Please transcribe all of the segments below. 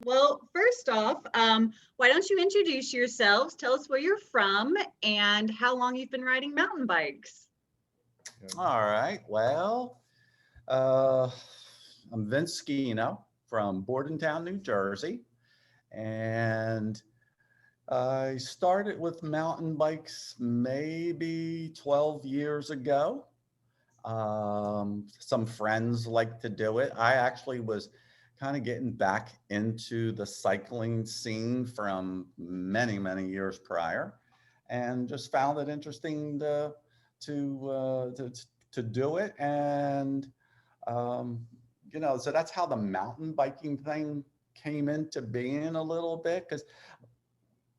Well, first off, why don't you introduce yourselves? Tell us where you're from and how long you've been riding mountain bikes. All right. Well, uh, I'm Vince Schino from Bordentown, New Jersey, and I started with mountain bikes maybe 12 years ago. Some friends like to do it. I actually was kind of getting back into the cycling scene from many, many years prior, and just found it interesting to, uh, to, to do it. And, um, so that's how the mountain biking thing came into being a little bit, because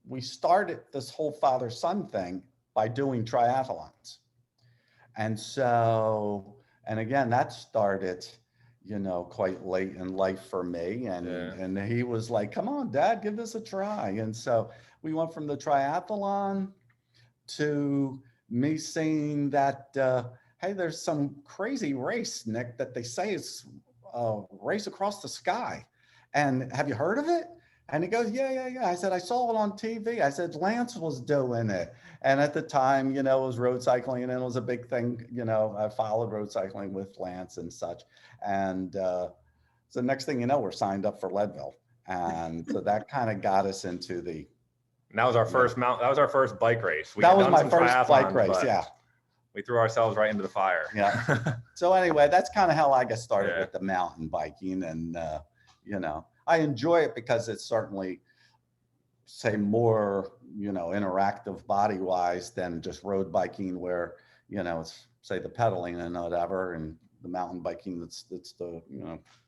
we started this whole father-son thing by doing triathlons. And so, and again, that started, quite late in life for me. Yeah. And he was like, come on, Dad, give this a try. And so we went from the triathlon to me seeing that, hey, there's some crazy race, Nick, that they say is a race across the sky. And have you heard of it? And he goes, yeah, yeah, yeah. I said, I saw it on TV. I said, Lance was doing it. And at the time, it was road cycling and it was a big thing. I followed road cycling with Lance and such. And so next thing you know, we're signed up for Leadville. And so that kind of got us into the. And that was our first that was our first bike race. That was my first bike race, yeah. We threw ourselves right into the fire. Yeah. So anyway, that's kind of how I got started with the mountain biking. And, I enjoy it because it's certainly, say, more, interactive body wise than just road biking where, it's say the pedaling and whatever, and the mountain biking, that's the,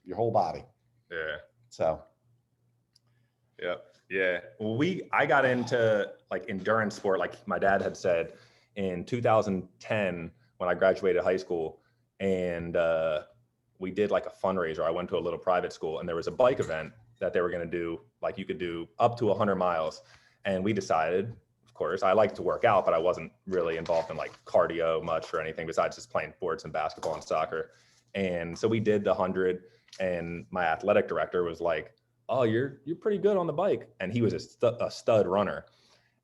your whole body. Yeah. So. Yeah. Yeah. Well, I got into like endurance sport, like my dad had said, in 2010 when I graduated high school, and we did like a fundraiser. I went to a little private school and there was a bike event that they were going to do, like you could do up to 100 miles. And we decided, of course, I like to work out, but I wasn't really involved in like cardio much or anything besides just playing sports and basketball and soccer. And so we did the 100, and my athletic director was like, oh, you're pretty good on the bike. And he was a stud runner.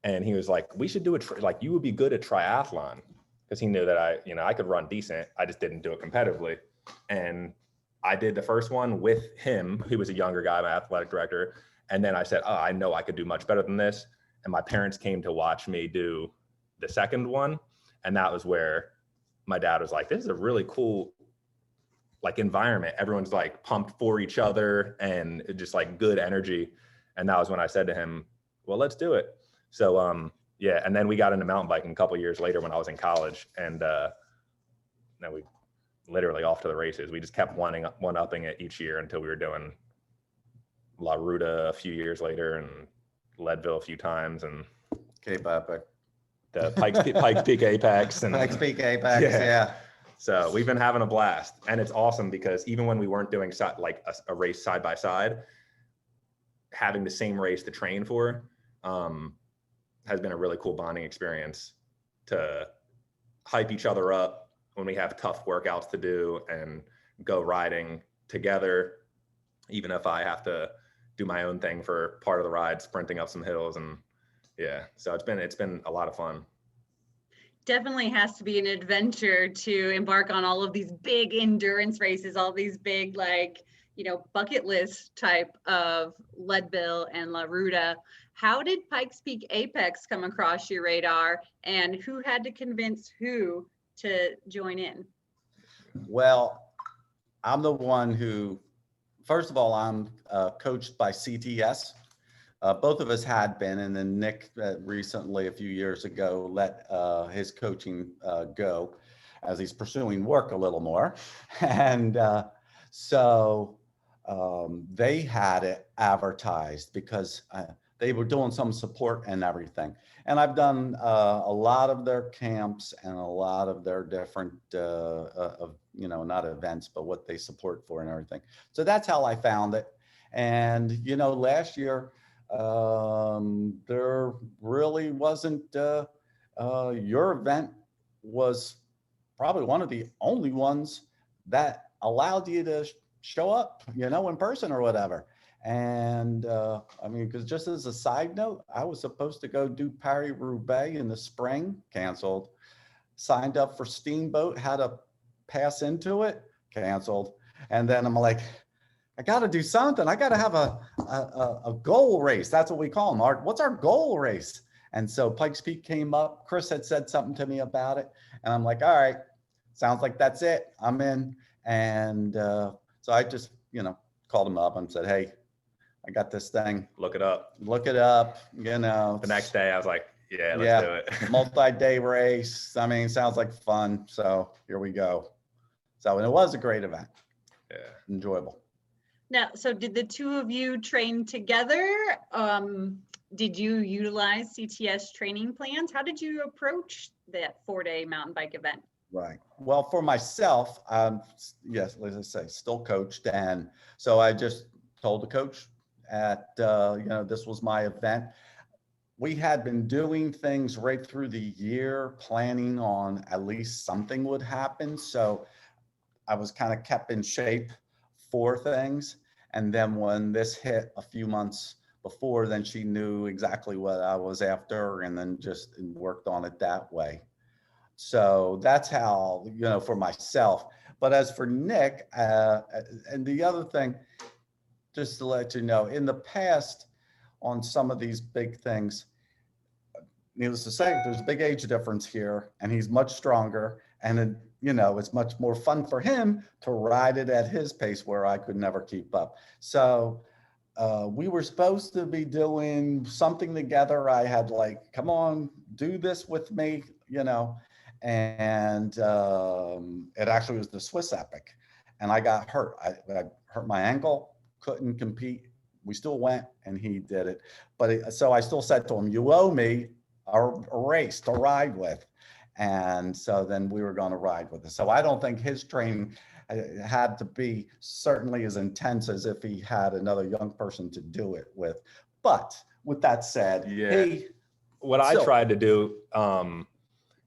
And he was like, we should do it. Like you would be good at triathlon, because he knew that I could run decent. I just didn't do it competitively. And I did the first one with him. He was a younger guy, my athletic director. And then I said, oh, I know I could do much better than this. And my parents came to watch me do the second one. And that was where my dad was like, this is a really cool like environment. Everyone's like pumped for each other and just like good energy. And that was when I said to him, well, let's do it. So, yeah. And then we got into mountain biking a couple of years later when I was in college, and then we literally off to the races. We just kept one-upping it each year until we were doing La Ruta a few years later and Leadville a few times, and Cape Epic, the Pikes Peak Apex, and Pikes Peak Apex, yeah. So we've been having a blast, and it's awesome because even when we weren't doing like a race side by side, having the same race to train for has been a really cool bonding experience to hype each other up when we have tough workouts to do and go riding together, even if I have to do my own thing for part of the ride, sprinting up some hills. And yeah, so it's been a lot of fun. Definitely has to be an adventure to embark on all of these big endurance races, all these big, like, bucket list type of Leadville and La Ruta. How did Pikes Peak Apex come across your radar, and who had to convince who to join in? Well, I'm the one who, first of all, I'm coached by CTS. Both of us had been, and then Nick recently, a few years ago, let his coaching go as he's pursuing work a little more. And so they had it advertised because they were doing some support and everything. And I've done a lot of their camps and a lot of their different, not events, but what they support for and everything. So that's how I found it. And, last year, there really wasn't, your event was probably one of the only ones that allowed you to show up, in person or whatever. And I mean, because just as a side note, I was supposed to go do Paris-Roubaix in the spring, canceled. Signed up for Steamboat, had to pass into it, canceled. And then I'm like, I got to do something. I got to have a goal race. That's what we call them. What's our goal race? And so Pikes Peak came up. Chris had said something to me about it. And I'm like, all right, sounds like that's it. I'm in. And so I just, called him up and said, hey, I got this thing. Look it up. Look it up. The next day I was like, yeah, let's do it. Multi-day race. I mean, sounds like fun. So here we go. So, and it was a great event. Yeah. Enjoyable. Now, so did the two of you train together? Did you utilize CTS training plans? How did you approach that 4-day mountain bike event? Right. Well, for myself, yes, as I say, still coached. And so I just told the coach this was my event. We had been doing things right through the year, planning on at least something would happen. So I was kind of kept in shape for things. And then when this hit a few months before, then she knew exactly what I was after and then just worked on it that way. So that's how, for myself. But as for Nick, and the other thing, just to let you know, in the past on some of these big things, needless to say, there's a big age difference here and he's much stronger. And it's much more fun for him to ride it at his pace where I could never keep up. So we were supposed to be doing something together. I had like, come on, do this with me, and it actually was the Swiss Epic. And I got hurt. I hurt my ankle, couldn't compete. We still went and he did it. But so I still said to him, you owe me a race to ride with. And so then we were going to ride with it. So I don't think his training had to be certainly as intense as if he had another young person to do it with. But with that said, I tried to do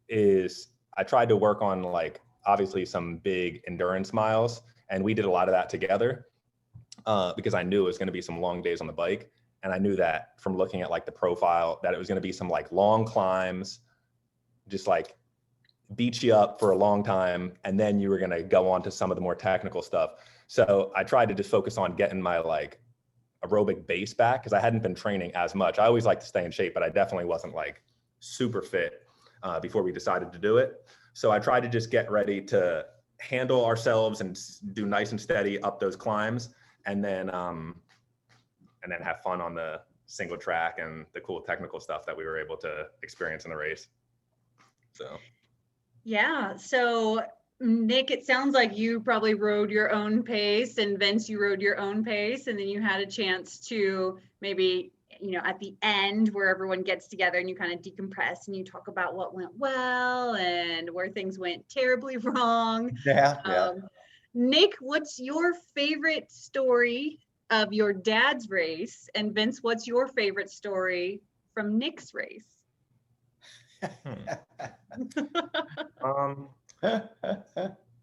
is I tried to work on like obviously some big endurance miles, and we did a lot of that together because I knew it was going to be some long days on the bike. And I knew that from looking at like the profile that it was going to be some like long climbs, just like beat you up for a long time. And then you were going to go on to some of the more technical stuff. So I tried to just focus on getting my like aerobic base back because I hadn't been training as much. I always like to stay in shape, but I definitely wasn't like super fit before we decided to do it. So I tried to just get ready to handle ourselves and do nice and steady up those climbs. And then have fun on the single track and the cool technical stuff that we were able to experience in the race. So. Yeah. So Nick, it sounds like you probably rode your own pace, and Vince, you rode your own pace, and then you had a chance to maybe, at the end where everyone gets together and you kind of decompress and you talk about what went well and where things went terribly wrong. Yeah. Nick, what's your favorite story of your dad's race? And Vince, what's your favorite story from Nick's race?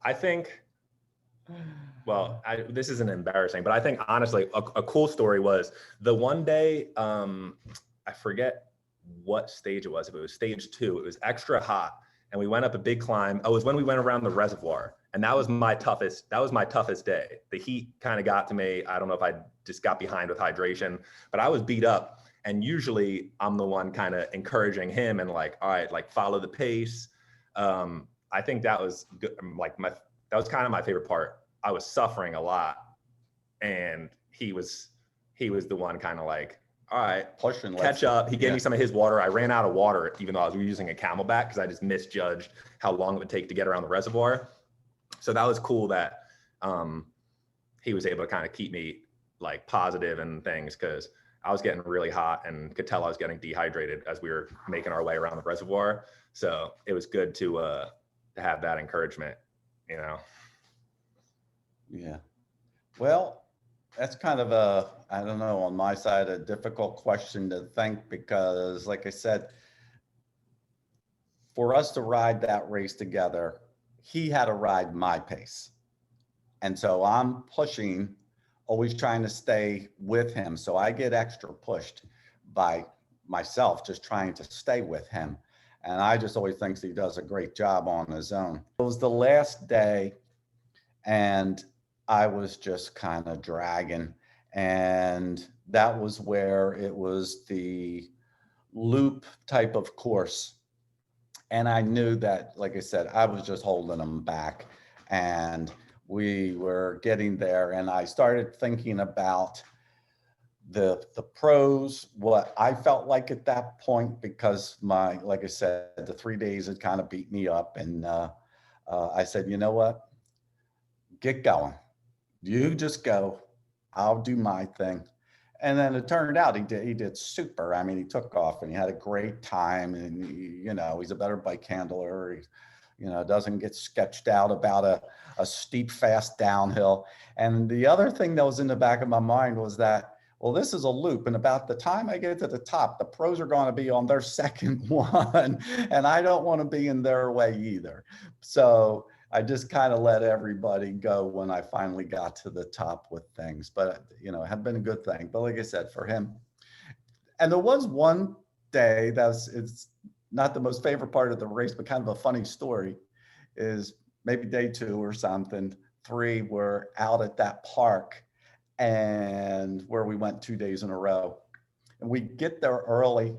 I think, this isn't embarrassing, but I think honestly, a cool story was the one day, I forget what stage it was. If it was stage 2, it was extra hot and we went up a big climb. Oh, it was when we went around the reservoir. And that was my toughest day. The heat kind of got to me. I don't know if I just got behind with hydration, but I was beat up. And usually I'm the one kind of encouraging him and like, all right, like follow the pace. I think that was good. That was kind of my favorite part. I was suffering a lot and he was the one kind of like, all right, pushing, catch up. He gave me some of his water. I ran out of water, even though I was using a Camelback because I just misjudged how long it would take to get around the reservoir. So that was cool that he was able to kind of keep me like positive and things because I was getting really hot and could tell I was getting dehydrated as we were making our way around the reservoir. So it was good to have that encouragement, Yeah. Well, that's kind of I don't know, on my side, a difficult question to think because like I said, for us to ride that race together, he had to ride my pace. And so I'm pushing always trying to stay with him. So I get extra pushed by myself, just trying to stay with him. And I just always think he does a great job on his own. It was the last day and I was just kind of dragging. And that was where it was the loop type of course. And I knew that, like I said, I was just holding him back. And we were getting there. And I started thinking about the pros, what I felt like at that point, because like I said, the 3 days had kind of beat me up. And I said, you know what? Get going. You just go. I'll do my thing. And then it turned out he did super. I mean, he took off and he had a great time, and he's a better bike handler. He, doesn't get sketched out about a steep, fast downhill. And the other thing that was in the back of my mind was that, well, this is a loop, and about the time I get to the top, the pros are going to be on their second one, and I don't want to be in their way either. So I just kind of let everybody go when I finally got to the top with things. But, it had been a good thing. But like I said, for him, and there was one day it's not the most favorite part of the race, but kind of a funny story, is maybe day 2 or something. 3, we're out at that park, and where we went 2 days in a row. And we get there early.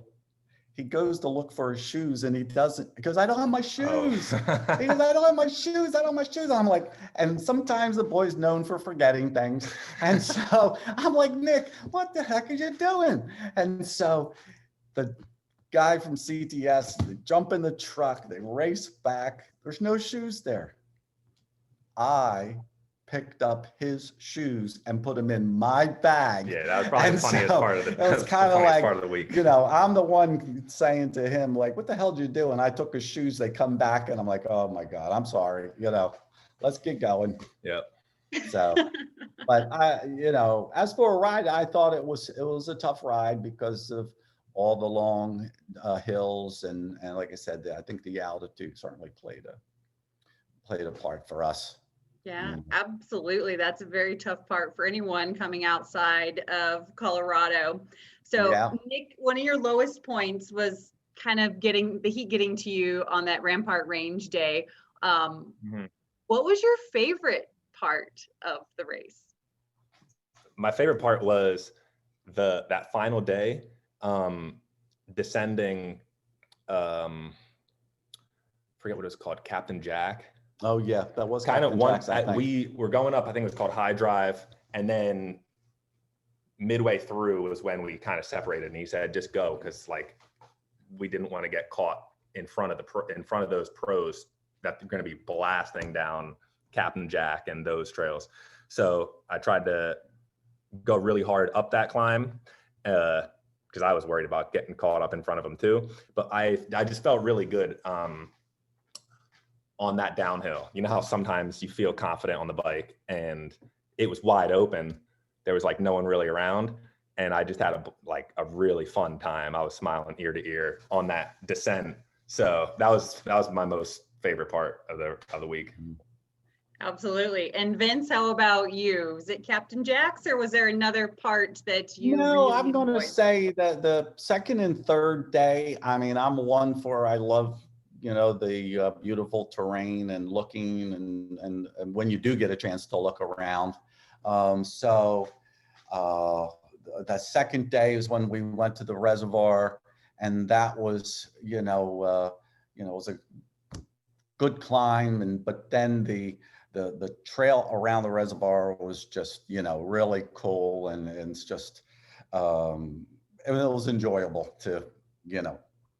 He goes to look for his shoes and he doesn't, because I don't have my shoes. Oh. He goes, I don't have my shoes. I don't have my shoes. I'm like, and sometimes the boy's known for forgetting things. And so I'm like, Nick, what the heck are you doing? And so the guy from CTS, they jump in the truck, they race back. There's no shoes there. I picked up his shoes and put them in my bag. Yeah, that was probably the funniest part of the, it was kind of like, part of the week. I'm the one saying to him, like, what the hell did you do? And I took his shoes, they come back, and I'm like, oh my God, I'm sorry. Let's get going. Yep. So, but as for a ride, I thought it was a tough ride because of all the long hills. And like I said, I think the altitude certainly played a part for us. Yeah, absolutely. That's a very tough part for anyone coming outside of Colorado. So Yeah. Nick, one of your lowest points was kind of getting to you on that Rampart Range day. What was your favorite part of the race? My favorite part was that final day, descending, forget what it was called, Captain Jack. Oh yeah, that was kind of one. We were going up, I think it was called High Drive, and then midway through was when we kind of separated, and he said, just go, because like we didn't want to get caught in front of those pros that are going to be blasting down Captain Jack and those trails. So I tried to go really hard up that climb, because I was worried about getting caught up in front of them too. But I just felt really good on that downhill. You know how sometimes you feel confident on the bike, and it was wide open. There was like no one really around, and I just had a really fun time. I was smiling ear to ear on that descent. So that was my most favorite part of the week. Absolutely. And Vince, how about you? Was it Captain Jack's, or was there another part that you? No, really I'm going to say that the second and third day, I mean, I'm one for, I love the beautiful terrain and looking and when you do get a chance to look around. The second day is when we went to the reservoir, and that was, it was a good climb, but then the trail around the reservoir was just, really cool, and it's just, it was enjoyable to,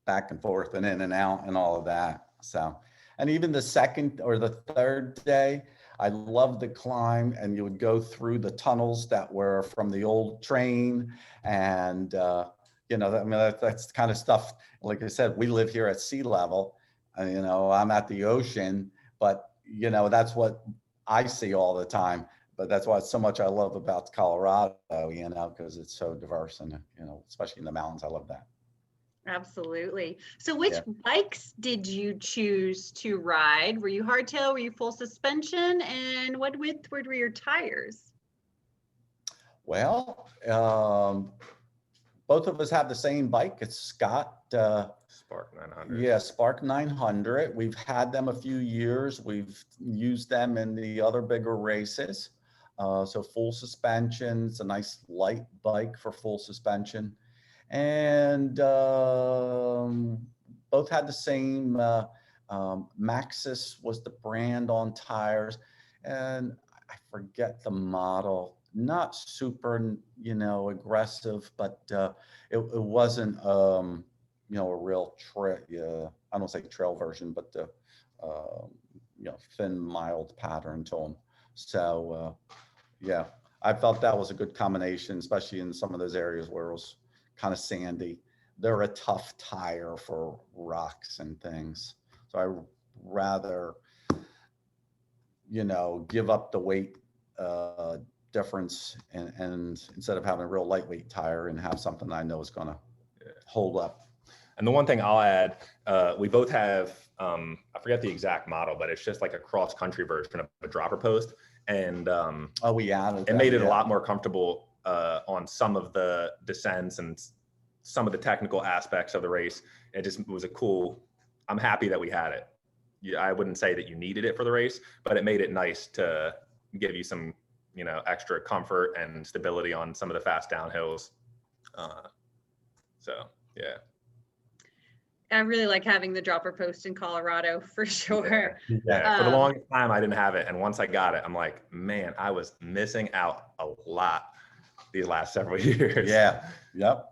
back and forth and in and out and all of that. So, and even the second or the third day, I loved the climb, and you would go through the tunnels that were from the old train. And, that's kind of stuff, like I said, we live here at sea level, I'm at the ocean, but, that's what I see all the time. But that's why it's so much I love about Colorado, because it's so diverse, and, especially in the mountains, I love that. Absolutely. So which bikes did you choose to ride? Were you hardtail? Were you full suspension? And what width were your tires? Well, both of us have the same bike. It's Scott. Spark 900. Yeah, Spark 900. We've had them a few years. We've used them in the other bigger races. So full suspension. It's a nice light bike for full suspension. And both had the same, Maxxis was the brand on tires. And I forget the model. Not super, aggressive, but it wasn't, a real trail. I don't say trail version, but the, thin, mild pattern to them. So, yeah, I felt that was a good combination, especially in some of those areas where it was kind of sandy. They're a tough tire for rocks and things. So I rather, give up the weight difference and instead of having a real lightweight tire and have something I know is going to hold up. And the one thing I'll add, we both have, I forget the exact model, but it's just like a cross country version of a dropper post. And we added it made it a lot more comfortable on some of the descents and some of the technical aspects of the race. It just was a cool, I'm happy that we had it. I wouldn't say that you needed it for the race, but it made it nice to give you some, extra comfort and stability on some of the fast downhills. So, yeah. I really like having the dropper post in Colorado for sure. Yeah. For the longest time, I didn't have it. And once I got it, I'm like, man, I was missing out a lot these last several years. Yeah. Yep.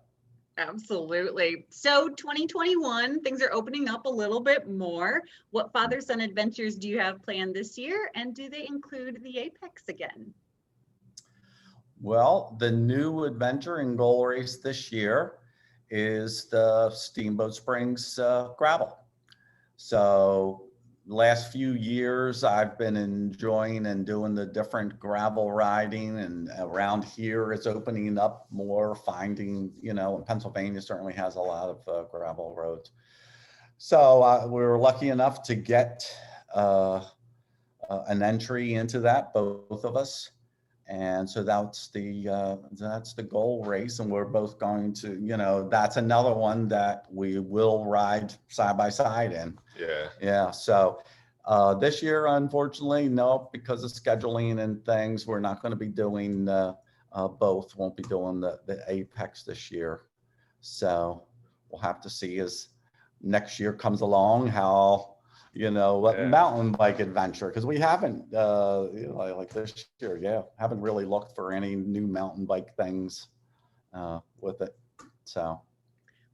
Absolutely. So 2021, things are opening up a little bit more. What father-son adventures do you have planned this year? And do they include the Apex again? Well, the new adventure and goal race this year is the Steamboat Springs gravel. So last few years, I've been enjoying and doing the different gravel riding, and around here it's opening up more, finding, and Pennsylvania certainly has a lot of gravel roads. So we were lucky enough to get an entry into that, both of us. And so that's the goal race, and we're both going to, that's another one that we will ride side by side in. Yeah. Yeah. So this year, unfortunately, no, because of scheduling and things, we're not going to be doing both. Won't be doing the Apex this year. So we'll have to see as next year comes along how, mountain bike adventure, because we haven't like this year, haven't really looked for any new mountain bike things with it. So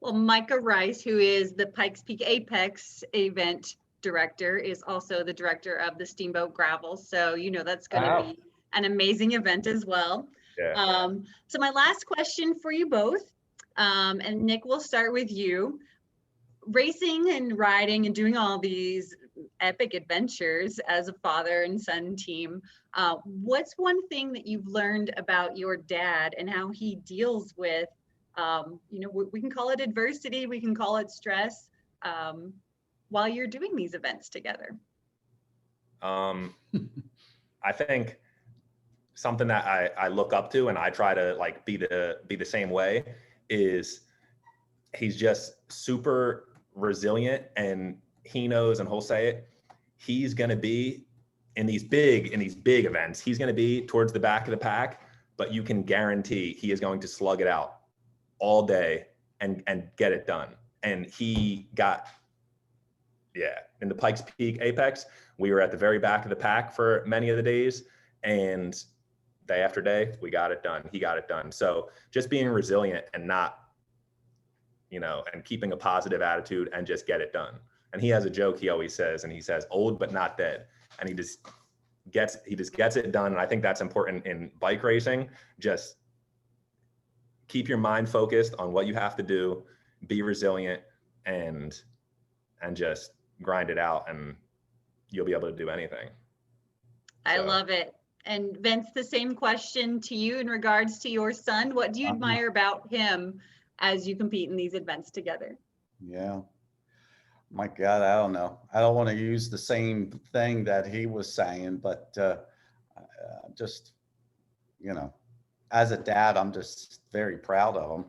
well, Micah Rice, who is the Pikes Peak Apex event director, is also the director of the Steamboat Gravel, so that's going to be an amazing event as well. Yeah. So my last question for you both, and Nick, we'll start with you. Racing and riding and doing all these epic adventures as a father and son team, what's one thing that you've learned about your dad and how he deals with, we can call it adversity, we can call it stress, while you're doing these events together? I think something that I look up to and I try to be the same way is he's just super resilient, and he knows, and he'll say it, he's going to be in these big events, he's going to be towards the back of the pack, but you can guarantee he is going to slug it out all day and get it done. And he got, in the Pikes Peak Apex, we were at the very back of the pack for many of the days, and day after day, we got it done. He got it done. So just being resilient and not, and keeping a positive attitude and just get it done. And he has a joke he always says, and he says, old but not dead. And he just gets it done. And I think that's important in bike racing. Just keep your mind focused on what you have to do, be resilient, and just grind it out, and you'll be able to do anything. I love it. And Vince, the same question to you in regards to your son. What do you admire about him as you compete in these events together? Yeah. My God, I don't know. I don't want to use the same thing that he was saying, but just, as a dad, I'm just very proud of him,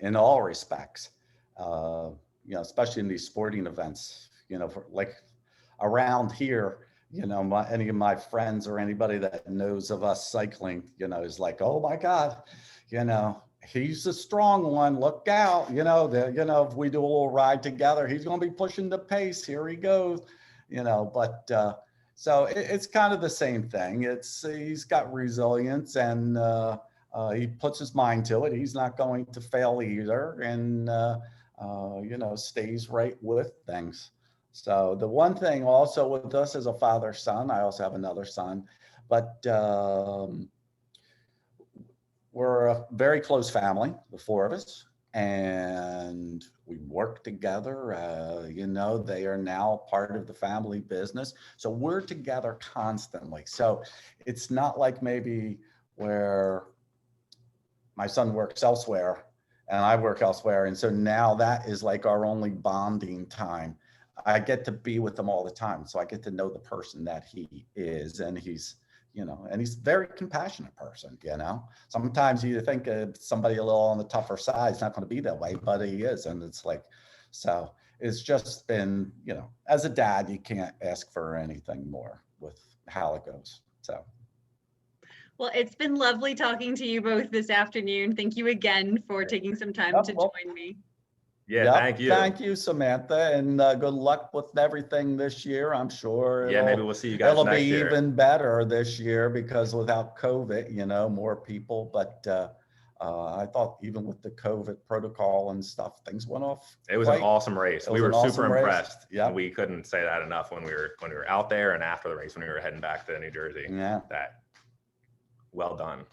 in all respects. Especially in these sporting events, for like around here, any of my friends or anybody that knows of us cycling, is like, oh my God, he's a strong one. Look out, if we do a little ride together, he's going to be pushing the pace. Here he goes, but so it's kind of the same thing. He's got resilience, and he puts his mind to it. He's not going to fail either, and stays right with things. So the one thing also with us as a father-son, I also have another son, but we're a very close family, the four of us, and we work together. They are now part of the family business. So we're together constantly. So it's not like maybe where my son works elsewhere and I work elsewhere. And so now that is like our only bonding time. I get to be with them all the time. So I get to know the person that he is, and he's a very compassionate person, Sometimes you think somebody a little on the tougher side is not going to be that way, but he is. And it's like, so it's just been, as a dad, you can't ask for anything more with how it goes. So. Well, it's been lovely talking to you both this afternoon. Thank you again for taking some time to join me. Yeah, thank you. Thank you, Samantha, and good luck with everything this year. I'm sure maybe we'll see you guys it'll next be year. even better this year because without COVID, more people. But I thought even with the COVID protocol and stuff, things went off. It was an awesome race. We were super impressed. Yeah, we couldn't say that enough when we were out there and after the race when we were heading back to New Jersey. Yeah. Well done.